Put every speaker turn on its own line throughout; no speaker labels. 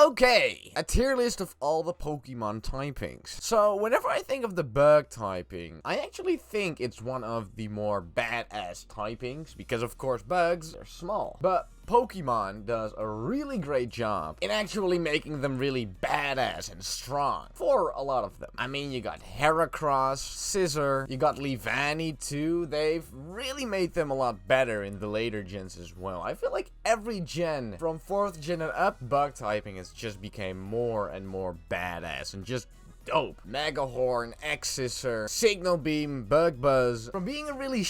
Okay, a tier list of all the Pokemon typings. So, whenever I think of the bug typing, I actually think it's one of the more badass typings, because of course bugs are small. But Pokemon does a really great job in actually making them really badass and strong, for a lot of them. I mean, you got Heracross, Scizor, you got Leavanny too. They've really made them a lot better in the later gens as well. I feel like every gen, from 4th gen and up, bug typing has just became more and more badass and just dope. Megahorn, X-Scissor, Signal Beam, Bug Buzz. From being a really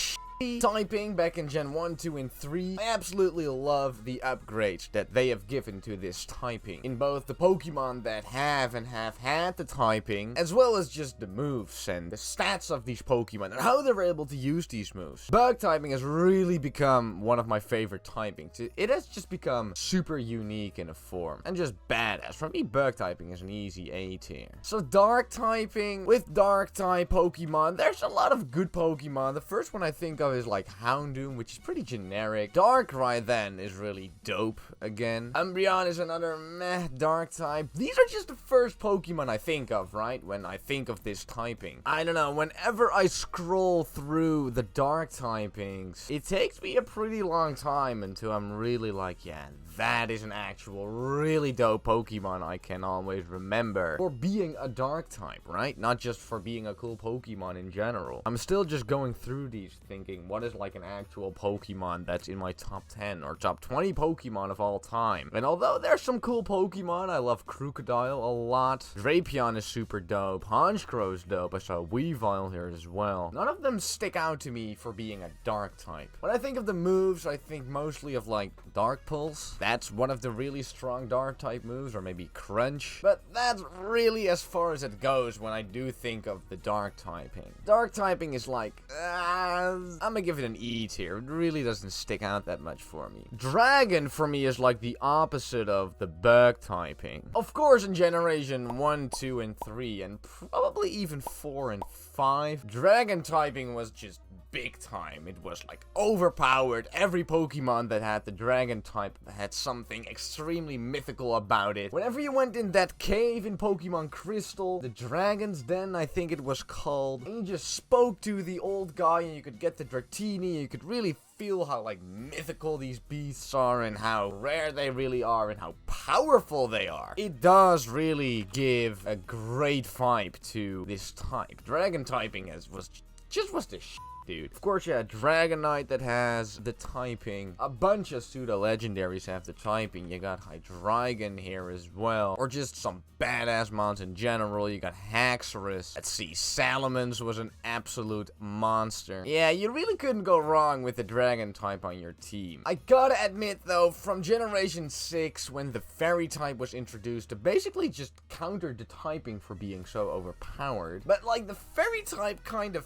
typing back in Gen 1, 2, and 3, I absolutely love the upgrades that they have given to this typing in both the Pokemon that have had the typing, as well as just the moves and the stats of these Pokemon and how they're able to use these moves. Bug typing has really become one of my favorite typings. It has just become super unique in a form and just badass. For me, bug typing is an easy A tier. So dark typing, with dark type Pokemon, there's a lot of good Pokemon. The first one I think of is like Houndoom, which is pretty generic. Darkrai then is really dope again. Umbreon is another meh dark type. These are just the first Pokemon I think of, right? When I think of this typing. I don't know, whenever I scroll through the dark typings, it takes me a pretty long time until I'm really like, yeah, that is an actual really dope Pokemon I can always remember for being a dark type, right? Not just for being a cool Pokemon in general. I'm still just going through these thinking, what is like an actual Pokemon that's in my top 10 or top 20 Pokemon of all time? And although there's some cool Pokemon, I love Crocodile a lot. Drapion is super dope. Honchkrow is dope. I saw Weavile here as well. None of them stick out to me for being a dark type. When I think of the moves, I think mostly of like Dark Pulse. That's one of the really strong dark type moves, or maybe Crunch. But that's really as far as it goes when I do think of the dark typing. Dark typing is like, I'm gonna give it an E tier. It really doesn't stick out that much for me. Dragon for me is like the opposite of the bug typing. Of course, in generation 1, 2, and 3, and probably even 4 and 5, dragon typing was just big time. It was like overpowered. Every Pokemon that had the dragon type had something extremely mythical about it. Whenever you went in that cave in Pokemon Crystal, the Dragon's Den, I think it was called, and you just spoke to the old guy and you could get the Dratini, you could really feel how like mythical these beasts are and how rare they really are and how powerful they are. It does really give a great vibe to this type. Dragon typing was the dude. Of course, yeah, Dragonite that has the typing. A bunch of pseudo-legendaries have the typing. You got Hydreigon here as well. Or just some badass mons in general. You got Haxorus. Let's see, Salamence was an absolute monster. Yeah, you really couldn't go wrong with the dragon type on your team. I gotta admit though, from Generation 6, when the Fairy type was introduced, to basically just counter the typing for being so overpowered. But like, the Fairy type kind of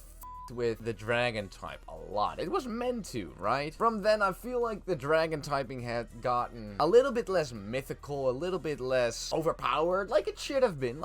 with the dragon type a lot. It was meant to, right? From then, I feel like the dragon typing had gotten a little bit less mythical, a little bit less overpowered, like it should have been,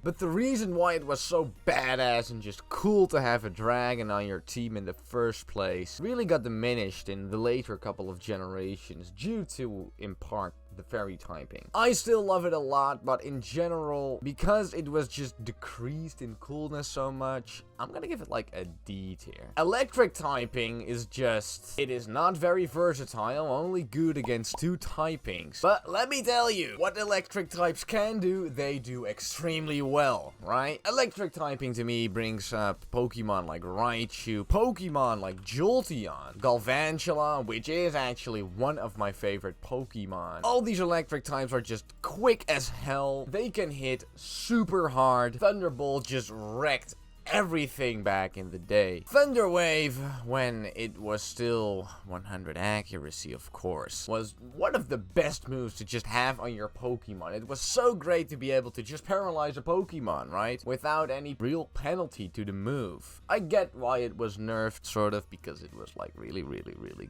But the reason why it was so badass and just cool to have a dragon on your team in the first place really got diminished in the later couple of generations due to, in part, the fairy typing. I still love it a lot, but in general, because it was just decreased in coolness so much, I'm gonna give it like a D tier. Electric typing is just, it is not very versatile, only good against 2 typings. But let me tell you, what electric types can do, they do extremely well, right? Electric typing to me brings up Pokemon like Raichu, Pokemon like Jolteon, Galvantula, which is actually one of my favorite Pokemon. All these electric types are just quick as hell. They can hit super hard. Thunderbolt just wrecked everything back in the day. Thunder Wave, when it was still 100 accuracy, of course, was one of the best moves to just have on your Pokemon. It was so great to be able to just paralyze a Pokemon, right? Without any real penalty to the move. I get why it was nerfed, sort of, because it was like really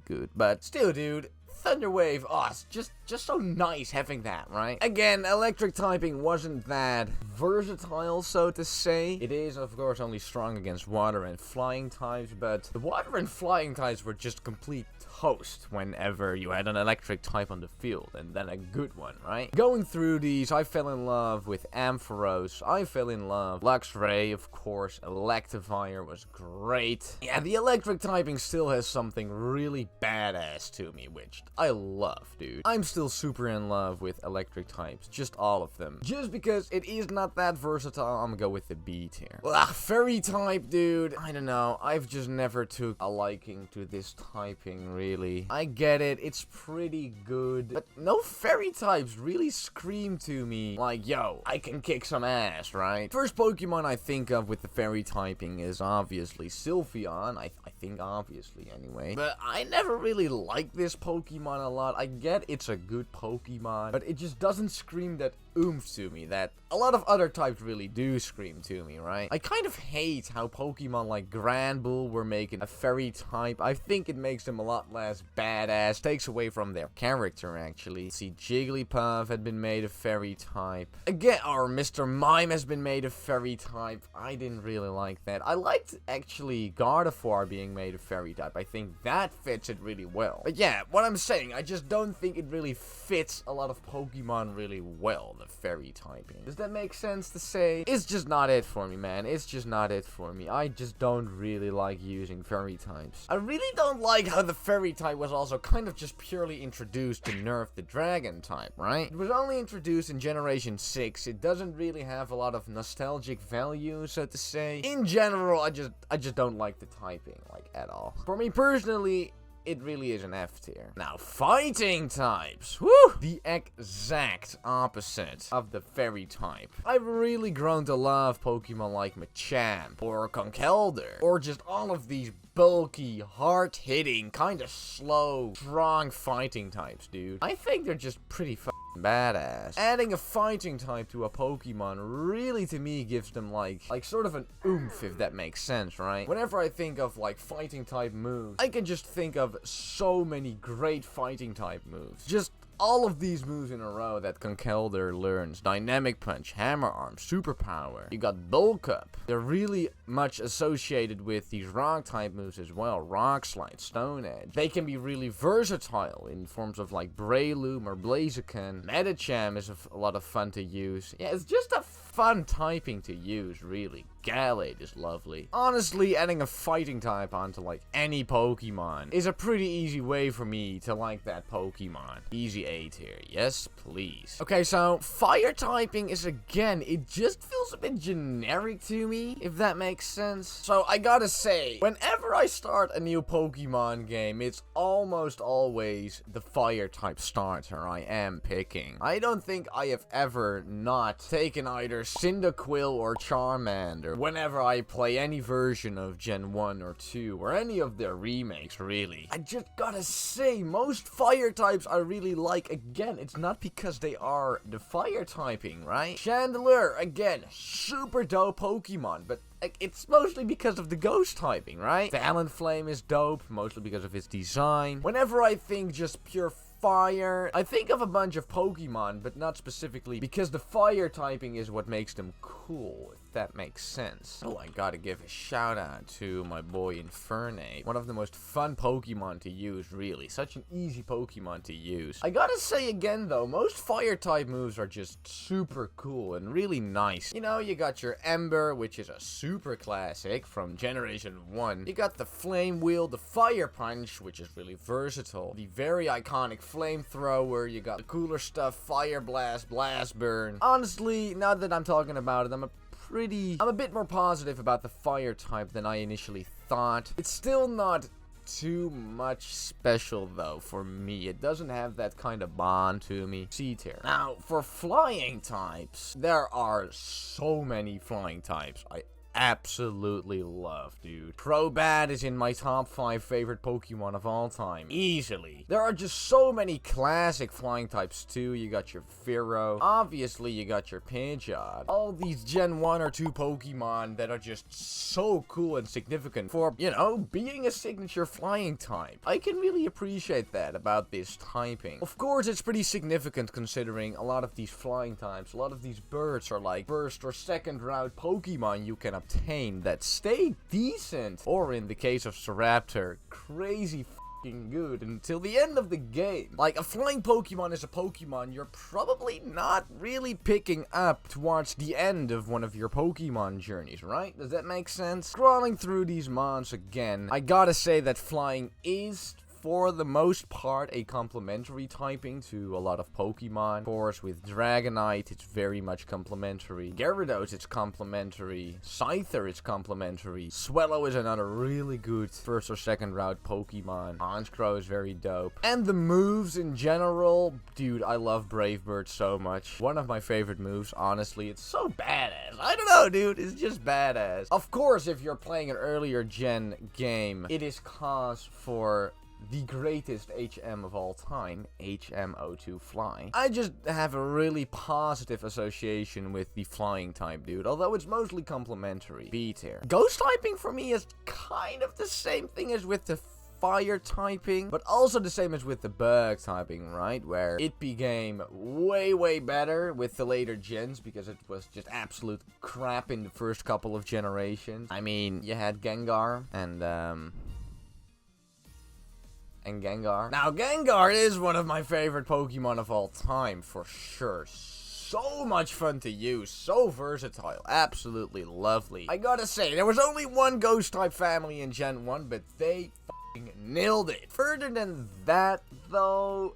good. But still, dude, Thunder Wave, oh, it's just so nice having that, right? Again, electric typing wasn't that versatile, so to say. It is, of course, only strong against water and flying types, but the water and flying types were just complete toast whenever you had an electric type on the field, and then a good one, right? Going through these, I fell in love with Ampharos, I fell in love Luxray, of course, Electivire was great. Yeah, the electric typing still has something really badass to me, which I love, dude. I'm still super in love with electric types, just all of them. Just because it is not that versatile, I'm gonna go with the B tier. Fairy type, dude, I don't know, I've just never took a liking to this typing, really. I get it, it's pretty good, but no fairy types really scream to me like, yo, I can kick some ass, right? First Pokemon I think of with the fairy typing is obviously Sylveon, I think obviously anyway, but I never really liked this Pokemon a lot. I get it's a good Pokemon, but it just doesn't scream that oomph to me that a lot of other types really do scream to me, right? I kind of hate how Pokemon like Granbull were making a fairy type. I think it makes them a lot less badass, takes away from their character actually. See, Jigglypuff had been made a fairy type. Again, or Mr. Mime has been made a fairy type. I didn't really like that. I liked actually Gardevoir being made a fairy type. I think that fits it really well. But yeah, what I'm saying, I just don't think it really fits a lot of Pokemon really well, the fairy typing. Does that make sense to say? It's just not it for me, man. It's just not it for me. I just don't really like using fairy types. I really don't like how the fairy type was also kind of just purely introduced to nerf the dragon type, right? It was only introduced in Generation 6. It doesn't really have a lot of nostalgic value, so to say. In general, I just don't like the typing, like, at all. For me personally, it really is an F tier. Now, fighting types. Woo! The exact opposite of the fairy type. I've really grown to love Pokemon like Machamp or Conkeldurr, or just all of these bulky, hard-hitting, kind of slow, strong fighting types, dude. I think they're just pretty badass. Adding a fighting type to a Pokemon really, to me, gives them like sort of an oomph, if that makes sense, right? Whenever I think of like fighting type moves, I can just think of so many great fighting type moves. Just all of these moves in a row that Conkeldurr learns. Dynamic Punch, Hammer Arm, Superpower. You got Bulk Up. They're really much associated with these rock type moves as well. Rock Slide, Stone Edge. They can be really versatile in forms of like Breloom or Blaziken. Medicham is a lot of fun to use. Yeah, it's just a fun typing to use, really. Gallade is lovely. Honestly, adding a fighting type onto like any Pokemon is a pretty easy way for me to like that Pokemon. Easy A tier, yes please. Okay, so fire typing is, again, it just feels a bit generic to me, if that makes sense. So I gotta say, whenever I start a new Pokemon game, it's almost always the fire type starter I am picking. I don't think I have ever not taken either Cyndaquil or Charmander whenever I play any version of Gen 1 or 2 or any of their remakes, really. I just gotta say, most fire types I really like. Again, it's not because they are the fire typing, right? Chandelure, again, super dope Pokemon, but it's mostly because of the ghost typing, right? Talonflame is dope, mostly because of its design. Whenever I think just pure fire, I think of a bunch of Pokemon, but not specifically because the fire typing is what makes them cool, if that makes sense. Oh, I gotta give a shout out to my boy Infernape. One of the most fun Pokemon to use, really. Such an easy Pokemon to use. I gotta say again though, most fire type moves are just super cool and really nice. You know, you got your Ember, which is a super classic from Generation 1. You got the Flame Wheel, the Fire Punch, which is really versatile. The very iconic Flamethrower, you got the cooler stuff, Fire Blast, Blast Burn. Honestly, now that I'm talking about it, I'm a bit more positive about the fire type than I initially thought. It's still not too much special though for me. It doesn't have that kind of bond to me. C tier. Now, for flying types, there are so many flying types I absolutely love, dude. Crobat is in my top 5 favorite Pokemon of all time. Easily. There are just so many classic flying types too. You got your Fearow. Obviously, you got your Pidgeot. All these Gen 1 or 2 Pokemon that are just so cool and significant for, you know, being a signature flying type. I can really appreciate that about this typing. Of course, it's pretty significant considering a lot of these flying types, a lot of these birds are like first or second route Pokemon you can obtain that stay decent, or in the case of Staraptor, crazy fucking good until the end of the game. Like, a flying Pokemon is a Pokemon you're probably not really picking up towards the end of one of your Pokemon journeys, right? Does that make sense? Scrolling through these mons again, I gotta say that flying is, for the most part, a complementary typing to a lot of Pokemon. Of course, with Dragonite, it's very much complementary. Gyarados, it's complementary. Scyther, it's complementary. Swellow is another really good first or second route Pokemon. Honchkrow is very dope. And the moves in general, dude, I love Brave Bird so much. One of my favorite moves, honestly. It's so badass. I don't know, dude. It's just badass. Of course, if you're playing an earlier gen game, it is cause for the greatest HM of all time, HM02 Fly. I just have a really positive association with the flying type, dude, although it's mostly complementary. B tier. Ghost typing for me is kind of the same thing as with the fire typing, but also the same as with the bug typing, right? Where it became way better with the later gens because it was just absolute crap in the first couple of generations. I mean, you had Gengar and Gengar. Now, Gengar is one of my favorite Pokemon of all time, for sure. So much fun to use, so versatile, absolutely lovely. I gotta say, there was only one Ghost-type family in Gen 1, but they f***ing nailed it. Further than that, though,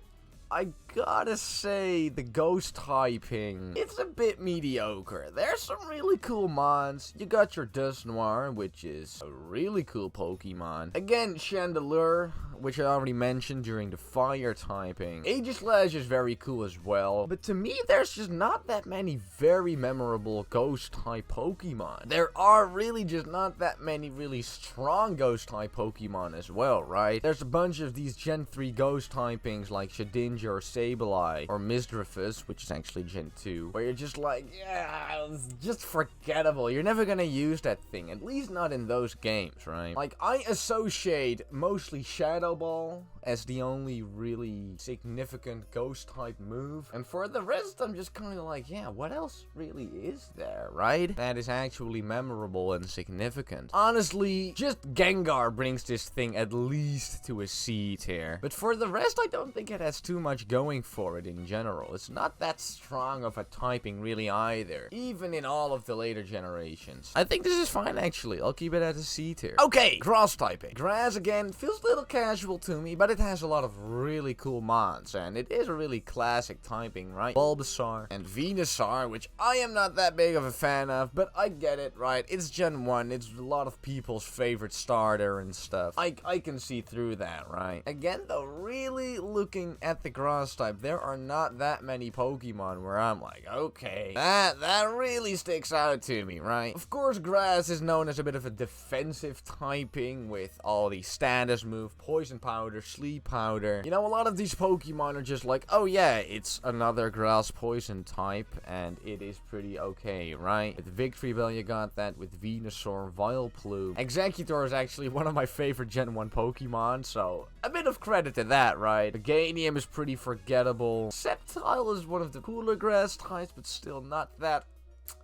I gotta say, the ghost typing, it's a bit mediocre. There's some really cool mons. You got your Dusknoir, which is a really cool Pokemon. Again, Chandelure, which I already mentioned during the fire typing. Aegislash is very cool as well. But to me, there's just not that many very memorable ghost type Pokemon. There are really just not that many really strong ghost type Pokemon as well, right? There's a bunch of these Gen 3 ghost typings like Shedinja or Sableye or Misdreavus, which is actually Gen 2, where you're just like, yeah, it's just forgettable. You're never gonna use that thing, at least not in those games, right? Like, I associate mostly Shadow Ball as the only really significant ghost type move, and for the rest I'm just kind of like, yeah, what else really is there, right? That is actually memorable and significant. Honestly, just Gengar brings this thing at least to a C tier, but for the rest I don't think it has too much going for it in general. It's not that strong of a typing really either, even in all of the later generations. I think this is fine actually. I'll keep it at a C tier. Okay, grass typing. Grass again feels a little casual to me, but it has a lot of really cool mons, and it is a really classic typing, right? Bulbasaur and Venusaur, which I am not that big of a fan of, but I get it, right? It's Gen 1, it's a lot of people's favorite starter and stuff. I can see through that, right? Again, though, really looking at the grass type, there are not that many Pokemon where I'm like, okay, that really sticks out to me, right? Of course, grass is known as a bit of a defensive typing with all the status move, poison powder, sleep powder. You know, a lot of these Pokemon are just like, oh yeah, it's another grass poison type, and it is pretty okay, right? With Victory Bell, you got that. With Venusaur, Vileplume. Executor is actually one of my favorite Gen 1 Pokemon, so a bit of credit to that, right? Meganium is pretty forgettable. Sceptile is one of the cooler grass types, but still not that,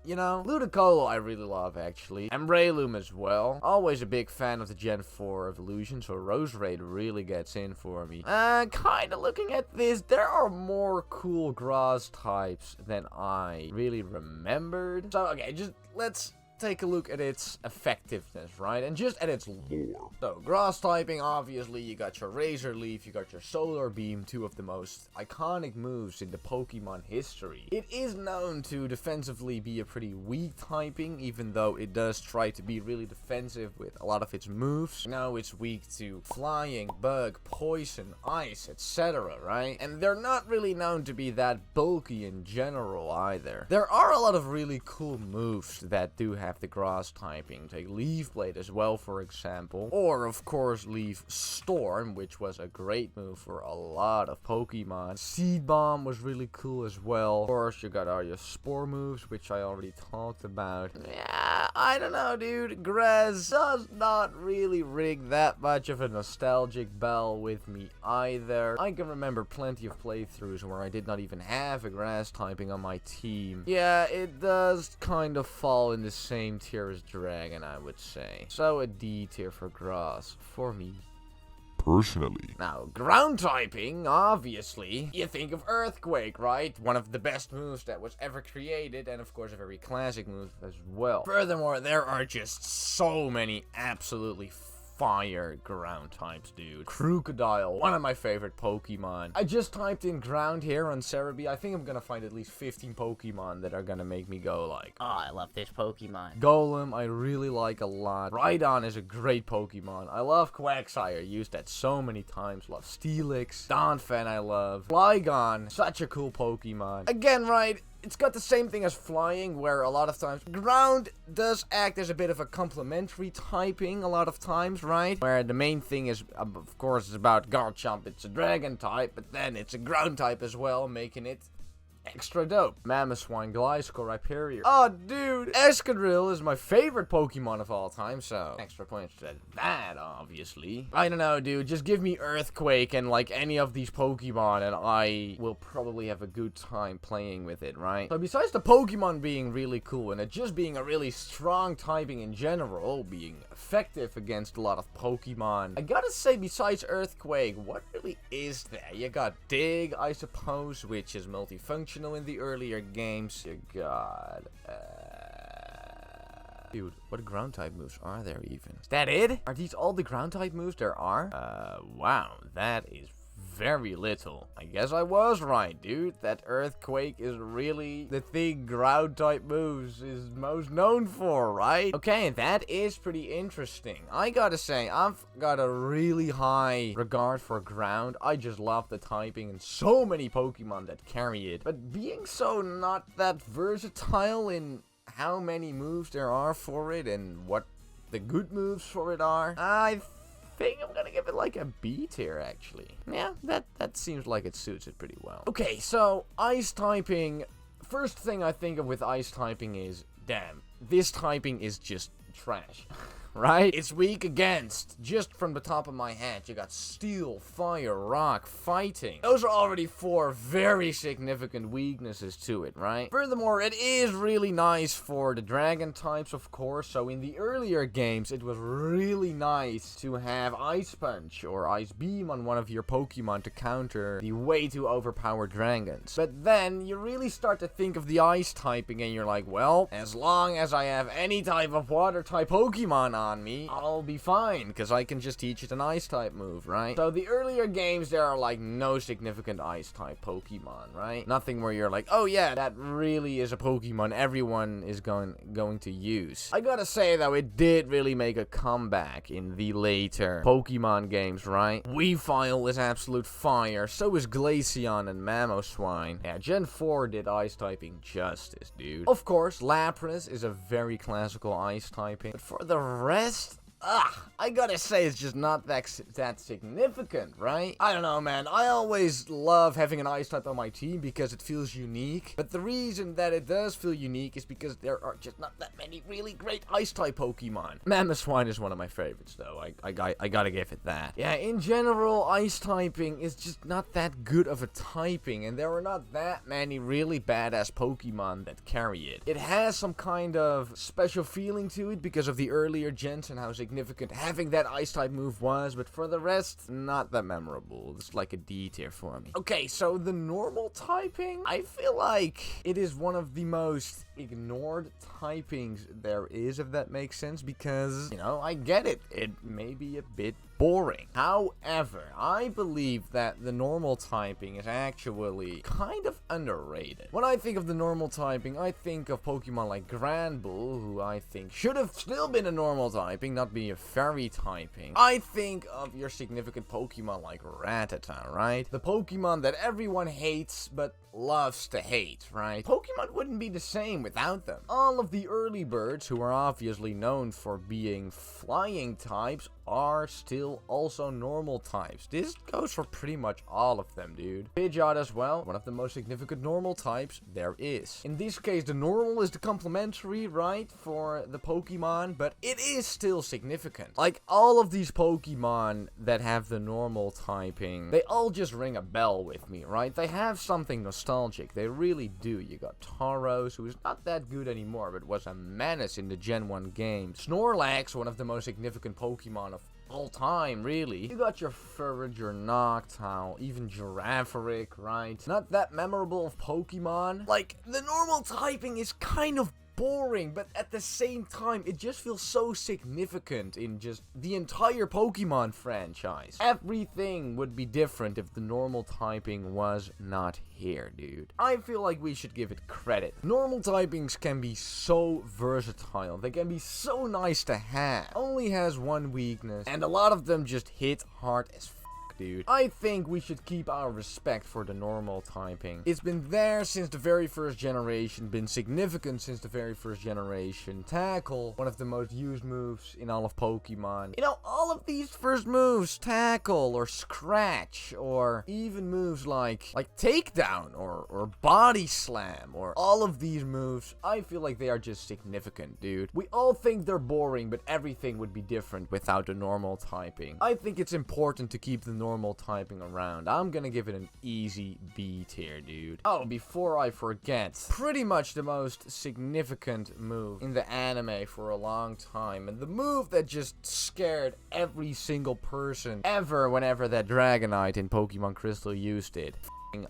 you know. Ludicolo I really love, actually. And Breloom as well. Always a big fan of the Gen 4 evolution, so Roserade really gets in for me. Kinda looking at this, there are more cool grass types than I really remembered. So, okay, just let's take a look at its effectiveness, right? And just at its lore. So, grass typing, obviously, you got your Razor Leaf, you got your Solar Beam, two of the most iconic moves in the Pokemon history. It is known to defensively be a pretty weak typing, even though it does try to be really defensive with a lot of its moves. You know, it's weak to flying, bug, poison, ice, etc., right? And they're not really known to be that bulky in general either. There are a lot of really cool moves that do have have the grass typing. Take Leaf Blade as well, for example. Or, of course, Leaf Storm, which was a great move for a lot of Pokemon. Seed Bomb was really cool as well. Of course, you got all your Spore moves, which I already talked about. Yeah, I don't know, dude. Grass does not really ring that much of a nostalgic bell with me either. I can remember plenty of playthroughs where I did not even have a grass typing on my team. Yeah, it does kind of fall in the same tier as Dragon, I would say. So a D tier for grass, for me.
Personally.
Now, ground typing, obviously, you think of Earthquake, right? One of the best moves that was ever created, and of course a very classic move as well. Furthermore, there are just so many absolutely fire ground types, dude. Crocodile, one of my favorite Pokemon. I just typed in ground here on Cerebi. I think I'm gonna find at least 15 Pokemon that are gonna make me go like,
oh, I love this Pokemon.
Golem, I really like a lot. Rhydon is a great Pokemon. I love Quagsire, used that so many times. Love Steelix. Donphan I love. Flygon, such a cool Pokemon. Again, right, it's got the same thing as flying, where a lot of times ground does act as a bit of a complementary typing a lot of times, right? Where the main thing is, of course, is about Garchomp. It's a dragon type, but then it's a ground type as well, making it extra dope. Mamoswine, Gliscor, Rhyperior. Oh, dude, Escadrille is my favorite Pokemon of all time, so extra points to that, obviously. I don't know, dude, just give me Earthquake and, like, any of these Pokemon, and I will probably have a good time playing with it, right? So besides the Pokemon being really cool, and it just being a really strong typing in general, being effective against a lot of Pokemon, I gotta say, besides Earthquake, what really is there? You got Dig, I suppose, which is multifunctional in the earlier games. You got, dude, what ground type moves are there even? Is that it? Are these all the ground type moves there are? Wow, that is very little. I guess I was right, dude. That Earthquake is really the thing ground type moves is most known for, right? Okay, that is pretty interesting. I gotta say, I've got a really high regard for ground. I just love the typing and so many Pokemon that carry it. But being so not that versatile in how many moves there are for it and what the good moves for it are, I think I'm gonna give it like a B tier, actually. Yeah, that seems like it suits it pretty well. Okay, so ice typing. First thing I think of with ice typing is, damn, this typing is just trash. Right? It's weak against, just from the top of my head, you got Steel, Fire, Rock, Fighting. Those are already 4 very significant weaknesses to it, right? Furthermore, it is really nice for the Dragon types, of course, so in the earlier games, it was really nice to have Ice Punch or Ice Beam on one of your Pokemon to counter the way too overpowered Dragons. But then, you really start to think of the Ice typing, and you're like, well, as long as I have any type of Water type Pokemon on me, I'll be fine, because I can just teach it an ice type move, right? So the earlier games, there are like no significant ice type Pokemon, right? Nothing where you're like, oh yeah, that really is a Pokemon everyone is going to use. I gotta say though, it did really make a comeback in the later Pokemon games, right? Weavile is absolute fire, so is Glaceon and Mamoswine. Yeah, Gen 4 did ice typing justice, dude. Of course, Lapras is a very classical ice typing, but for the rest, I gotta say, it's just not that significant, right? I don't know, man. I always love having an ice type on my team because it feels unique. But the reason that it does feel unique is because there are just not that many really great ice type Pokemon. Mamoswine is one of my favorites, though. I gotta give it that. Yeah, in general, ice typing is just not that good of a typing, and there are not that many really badass Pokemon that carry it. It has some kind of special feeling to it because of the earlier gens and how significant having that ice type move was, but for the rest, not that memorable. It's like a D tier for me. Okay, so the normal typing, I feel like it is one of the most ignored typings there is, if that makes sense, because, you know, I get it. It may be a bit boring. However, I believe that the normal typing is actually kind of underrated. When I think of the normal typing, I think of Pokemon like Granbull, who I think should have still been a normal typing, not be a fairy typing. I think of your significant Pokemon like Rattata, right? The Pokemon that everyone hates, but loves to hate, right? Pokemon wouldn't be the same without them. All of the early birds, who are obviously known for being flying types, are still also normal types. This goes for pretty much all of them, dude. Pidgeot as well, one of the most significant normal types there is. In this case, the normal is the complementary, right, for the Pokemon, but it is still significant. Like, all of these Pokemon that have the normal typing, they all just ring a bell with me, right? They have something nostalgic. They really do. You got Tauros, who is not that good anymore, but was a menace in the Gen 1 game. Snorlax, one of the most significant Pokemon of all time, really. You got your Furret, your Noctowl, even Girafarig, right? Not that memorable of Pokemon. Like, the normal typing is kind of boring, but at the same time, it just feels so significant in just the entire Pokemon franchise. Everything would be different if the normal typing was not here, dude. I feel like we should give it credit. Normal typings can be so versatile. They can be so nice to have. Only has one weakness, and a lot of them just hit hard as dude. I think we should keep our respect for the normal typing. It's been there since the very first generation, been significant since the very first generation. Tackle, one of the most used moves in all of Pokemon. You know, all of these first moves, Tackle or Scratch, or even moves like Takedown or Body Slam, or all of these moves, I feel like they are just significant, dude. We all think they're boring, but everything would be different without the normal typing. I think it's important to keep the normal typing around. I'm gonna give it an easy B tier, dude. Oh, before I forget, pretty much the most significant move in the anime for a long time, and the move that just scared every single person ever whenever that Dragonite in Pokemon Crystal used it.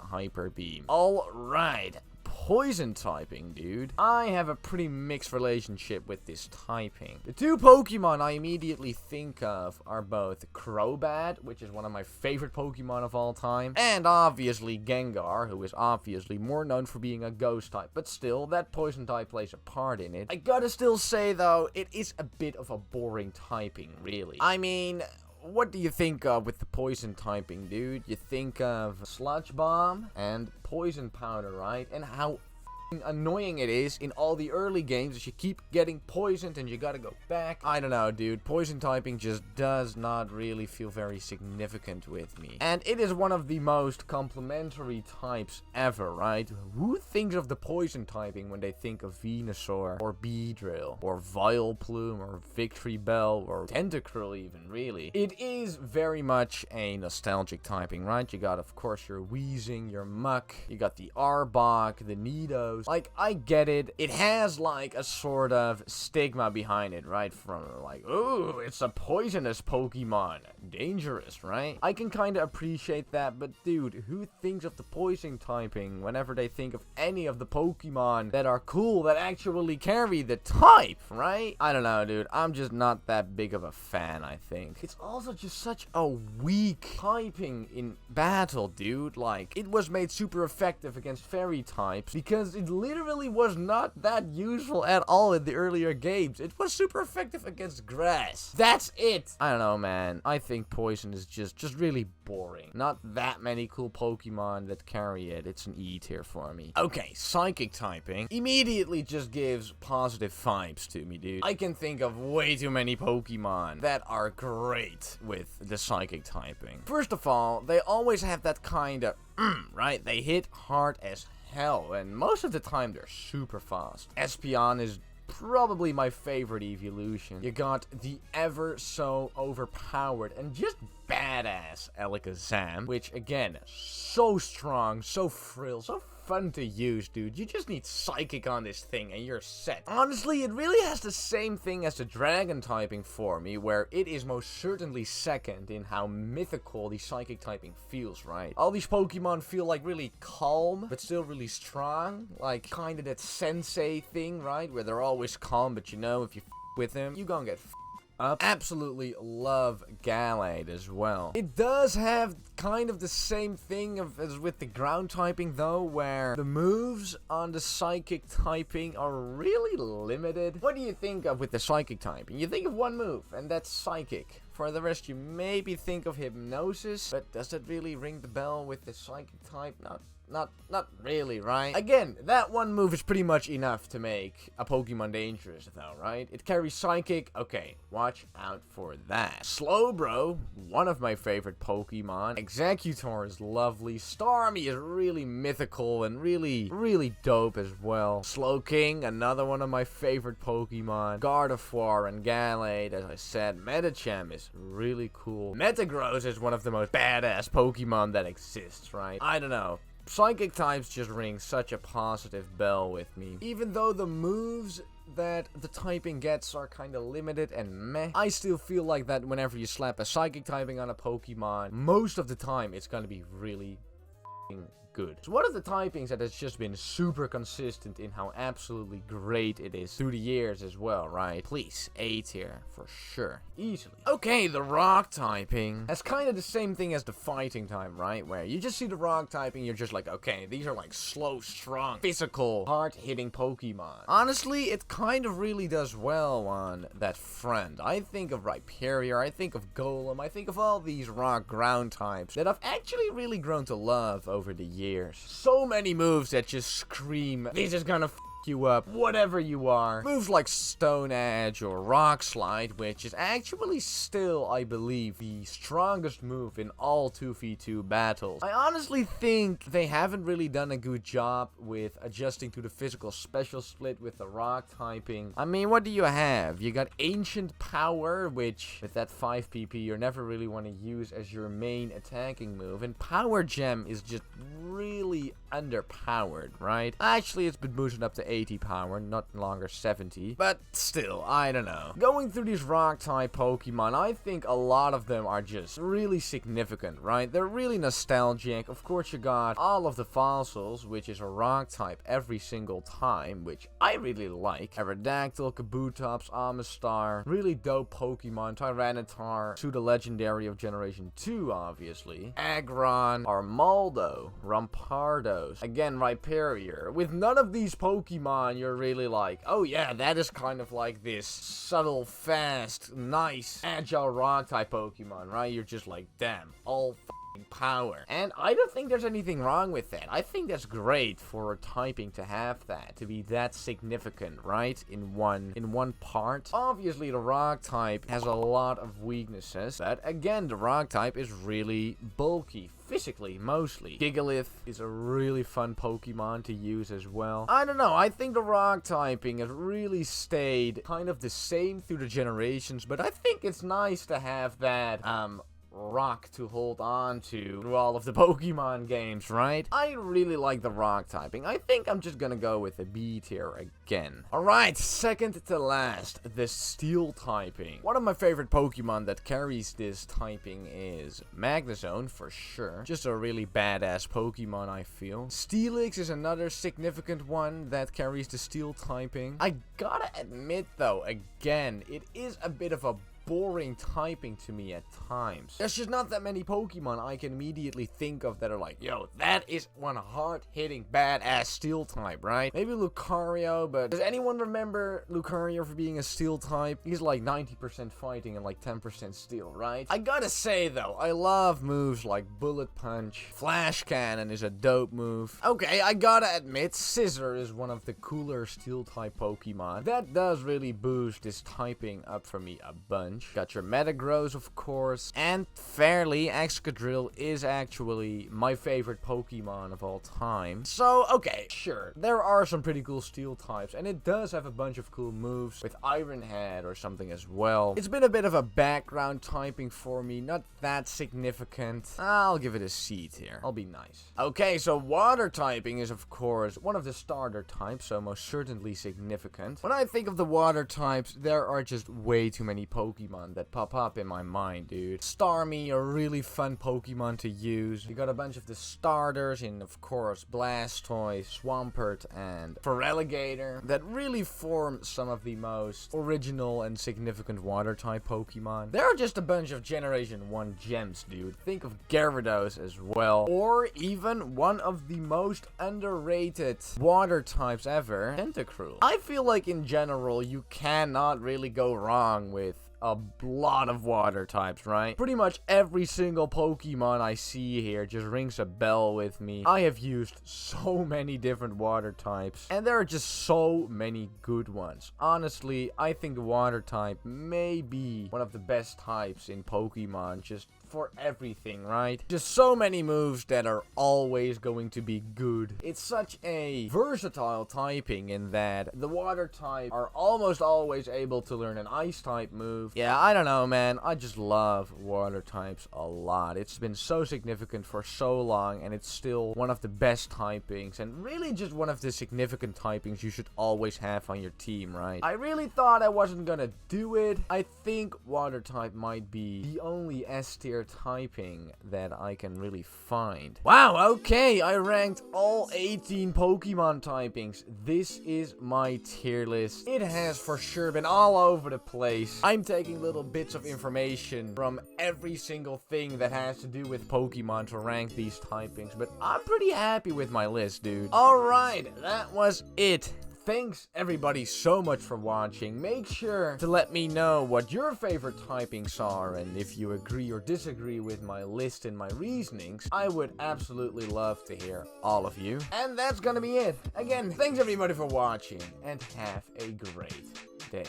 Hyper Beam. Alright. Poison typing, dude. I have a pretty mixed relationship with this typing. The two Pokemon I immediately think of are both Crobat, which is one of my favorite Pokemon of all time, and obviously Gengar, who is obviously more known for being a ghost type, but still, that poison type plays a part in it. I gotta still say, though, it is a bit of a boring typing, really. I mean, what do you think of with the poison typing, dude? You think of Sludge Bomb and Poison Powder, right? And how annoying it is in all the early games that you keep getting poisoned and you gotta go back. I don't know, dude. Poison typing just does not really feel very significant with me. And it is one of the most complementary types ever, right? Who thinks of the poison typing when they think of Venusaur or Beedrill or Vileplume or Victory Bell or Tentacruel even, really? It is very much a nostalgic typing, right? You got, of course, your Weezing, your Muck, you got the Arbok, the Nidos. Like, I get it. It has, like, a sort of stigma behind it, right? From, like, ooh, it's a poisonous Pokemon. Dangerous, right? I can kind of appreciate that, but dude, who thinks of the poison typing whenever they think of any of the Pokemon that are cool, that actually carry the type, right? I don't know, dude. I'm just not that big of a fan, I think. It's also just such a weak typing in battle, dude. Like, it was made super effective against fairy types because it literally was not that useful at all in the earlier games. It was super effective against grass. That's it. I don't know, man. I think poison is just really boring. Not that many cool Pokemon that carry it. It's an E tier for me. Okay, psychic typing immediately just gives positive vibes to me, dude. I can think of way too many Pokemon that are great with the psychic typing. First of all, they always have that kind of right? They hit hard as hell, and most of the time they're super fast. Espeon is probably my favorite evolution. You got the ever so overpowered and just badass Alakazam, which again, so strong, so frill, so fun to use, dude. You just need Psychic on this thing and you're set. Honestly, it really has the same thing as the Dragon typing for me, where it is most certainly second in how mythical the Psychic typing feels, right? All these Pokemon feel like really calm, but still really strong. Like, kind of that Sensei thing, right? Where they're always calm, but you know, if you with them, you gonna get up. Absolutely love Gallade as well. It does have kind of the same thing as with the ground typing though, where the moves on the psychic typing are really limited. What do you think of with the psychic typing? You think of one move, and that's psychic. For the rest, you maybe think of hypnosis, but does it really ring the bell with the psychic type? Not really, right? Again, that one move is pretty much enough to make a Pokemon dangerous, though, right? It carries Psychic. Okay, watch out for that. Slowbro, one of my favorite Pokemon. Executor is lovely. Starmie is really mythical and really dope as well. Slowking, another one of my favorite Pokemon. Gardevoir and Gallade, as I said. Medicham is really cool. Metagross is one of the most badass Pokemon that exists, right? I don't know. Psychic types just ring such a positive bell with me. Even though the moves that the typing gets are kind of limited and meh, I still feel like that whenever you slap a psychic typing on a Pokemon, most of the time it's gonna be really good. So one of the typings that has just been super consistent in how absolutely great it is through the years as well, right? Please, A tier for sure, easily. Okay, the rock typing has kind of the same thing as the fighting type, right? Where you just see the rock typing, you're just like, okay, these are like slow, strong, physical, hard-hitting Pokemon. Honestly, it kind of really does well on that front. I think of Rhyperior, I think of Golem, I think of all these rock ground types that I've actually really grown to love over the years. So many moves that just scream, this is gonna you up, whatever you are. Moves like Stone Edge or Rock Slide, which is actually still, I believe, the strongest move in all 2v2 battles. I honestly think they haven't really done a good job with adjusting to the physical special split with the rock typing. I mean, what do you have? You got Ancient Power, which with that 5 PP you never really want to use as your main attacking move, and Power Gem is just really underpowered, right? Actually, it's been boosted up to 80 power, not longer 70, but still, I don't know. Going through these rock type Pokemon, I think a lot of them are just really significant, right? They're really nostalgic. Of course, you got all of the fossils, which is a rock type every single time, which I really like. Aerodactyl, Kabutops, Amistar, really dope Pokemon. Tyranitar, Pseudo Legendary of Generation 2, obviously. Aggron, Armaldo, Rampardos, again, Rhyperior. With none of these Pokemon, you're really like, oh yeah, that is kind of like this subtle, fast, nice, agile rock type Pokemon, right? You're just like, damn, all power. And I don't think there's anything wrong with that. I think that's great for typing to have that, to be that significant, right? In one part. Obviously, the rock type has a lot of weaknesses, but again, the rock type is really bulky. Physically, mostly. Gigalith is a really fun Pokemon to use as well. I don't know, I think the rock typing has really stayed kind of the same through the generations, but I think it's nice to have that, rock to hold on to through all of the Pokemon games, right? I really like the rock typing. I think I'm just gonna go with a B tier again. Alright, second to last, the steel typing. One of my favorite Pokemon that carries this typing is Magnezone, for sure. Just a really badass Pokemon, I feel. Steelix is another significant one that carries the steel typing. I gotta admit though, again, it is a bit of a boring typing to me at times. There's just not that many Pokemon I can immediately think of that are like, yo, that is one hard-hitting, badass steel type, right? Maybe Lucario, but does anyone remember Lucario for being a steel type? He's like 90% fighting and like 10% steel, right? I gotta say though, I love moves like Bullet Punch. Flash Cannon is a dope move. Okay, I gotta admit, Scissor is one of the cooler steel type Pokemon. That does really boost this typing up for me a bunch. Got your Metagross, of course, and fairly, Excadrill is actually my favorite Pokemon of all time. So, okay, sure, there are some pretty cool steel types, and it does have a bunch of cool moves with Iron Head or something as well. It's been a bit of a background typing for me, not that significant. I'll give it a C tier. I'll be nice. Okay, so water typing is, of course, one of the starter types, so most certainly significant. When I think of the water types, there are just way too many Pokemon Pokemon that pop up in my mind, dude. Starmie, a really fun Pokemon to use. You got a bunch of the starters in, of course, Blastoise, Swampert, and Feraligatr that really form some of the most original and significant water-type Pokemon. There are just a bunch of Generation 1 gems, dude. Think of Gyarados as well. Or even one of the most underrated water types ever, Tentacruel. I feel like in general, you cannot really go wrong with a lot of water types, right? Pretty much every single Pokemon I see here just rings a bell with me. I have used so many different water types, and there are just so many good ones. Honestly, I think the water type may be one of the best types in Pokemon, just for everything, right? Just so many moves that are always going to be good. It's such a versatile typing in that the water type are almost always able to learn an ice type move. Yeah, I don't know, man. I just love water types a lot. It's been so significant for so long, and it's still one of the best typings, and really just one of the significant typings you should always have on your team, right? I really thought I wasn't gonna do it. I think water type might be the only S tier typing that I can really find. Wow, okay, I ranked all 18 Pokemon typings. This is my tier list. It has for sure been all over the place. I'm taking little bits of information from every single thing that has to do with Pokemon to rank these typings, but I'm pretty happy with my list, dude. Alright, that was it. Thanks everybody so much for watching. Make sure to let me know what your favorite typings are, and if you agree or disagree with my list and my reasonings, I would absolutely love to hear all of you. And that's gonna be it. Again, thanks everybody for watching, and have a great day.